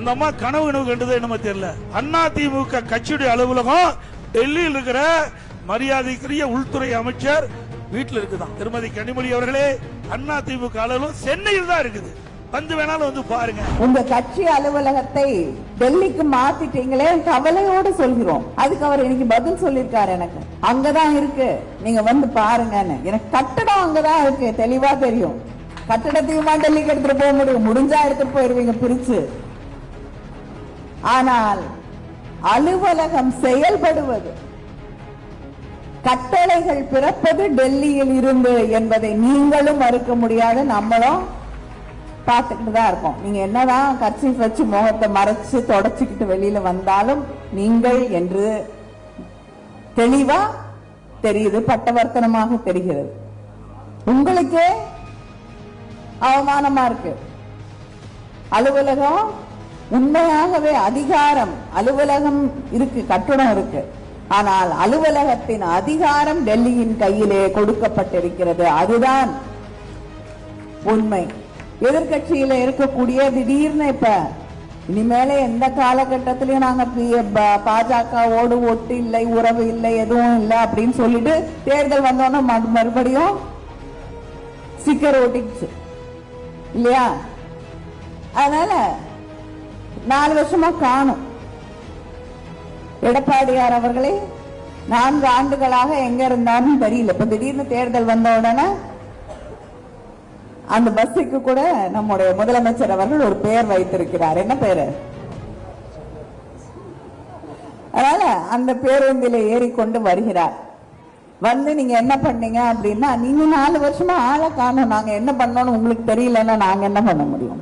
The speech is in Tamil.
அந்த அம்மா கனவு கண்டது என்னமோ தெரியல. அதிமுக கட்சியுடைய அலுவலகம் டெல்லியில் இருக்கிற மரியாதைக்குரிய உள்துறை அமைச்சர் வீட்டில் இருக்குதான். திருமதி கனிமொழி அவர்களே, அதிமுக அலுவலகம் சென்னையில் தான் இருக்குது. வந்து வேணாலும் வந்து பாருங்க. உங்க கட்சி அலுவலகத்தை டெல்லிக்கு மாத்திட்டீங்களே, கவலையோடு சொல்கிறோம். அதுக்கு அவர் இன்னைக்கு பதில் சொல்லிருக்காரு. எனக்கு அங்கதான் இருக்கு, நீங்க வந்து பாருங்கன்னு. எனக்கு கட்டடம் அங்கதான் இருக்கு, தெளிவா தெரியும். கட்டடத்தையுமா டெல்லிக்கு எடுத்துட்டு போக முடியும்? முடிஞ்சா எடுத்துட்டு போயிருவீங்க பிரிச்சு. ஆனால் அலுவலகம் செயல்படுவது, கட்டளைகள் பிறப்பது டெல்லியில் இருந்து என்பதை நீங்களும் மறுக்க முடியாது, நம்மளும் பார்த்துக்கிட்டு தான் இருக்கோம். நீங்க என்னதான் கர்ச்சீஃப் வச்சு முகத்தை மறைச்சு தொடச்சிக்கிட்டு வெளியில வந்தாலும் நீங்கள் என்று தெளிவா தெரியுது, பட்டவர்த்தனமாக தெரிகிறது. உங்களுக்கே அவமானமா இருக்கு. அலுவலகம் உண்மையாகவே அதிகாரம், அலுவலகம் இருக்கு, கட்டடம் இருக்கு, ஆனால் அலுவலகத்தின் அதிகாரம் டெல்லியின் கையிலே கொடுக்கப்பட்டிருக்கிறது. அதுதான் உண்மை. எதிர்கட்சியில இருக்கக்கூடிய திடீர்னு இப்ப இனிமேல எந்த காலகட்டத்திலயும் நாங்க பாஜகவோடு ஒட்டு இல்லை, உறவு இல்லை, எதுவும் இல்லை அப்படின்னு சொல்லிட்டு தேர்தல் வந்தோன்னா மறுபடியும் ஸ்டிக்கர் ஓட்டிச்சு இல்லையா? அதனால 4 வருஷமா காணும். எடப்பாடியார் அவர்களே 4 ஆண்டுகளாக எங்க இருந்தாலும் தெரியல. இப்ப திடீர்னு தேர்தல் வந்த உடனே அந்த பஸ்ஸுக்கு கூட நம்முடைய முதலமைச்சர் அவர்கள் ஒரு பெயர் வைத்திருக்கிறார். என்ன பேரு? அதனால அந்த பேருந்தில ஏறிக்கொண்டு வருகிறார். வந்து நீங்க என்ன பண்ணீங்க அப்படின்னா, நீங்க 4 வருஷமா ஆளை காணும், நாங்க என்ன பண்ணோம்னு உங்களுக்கு தெரியலன்னா நாங்க என்ன பண்ண முடியும்?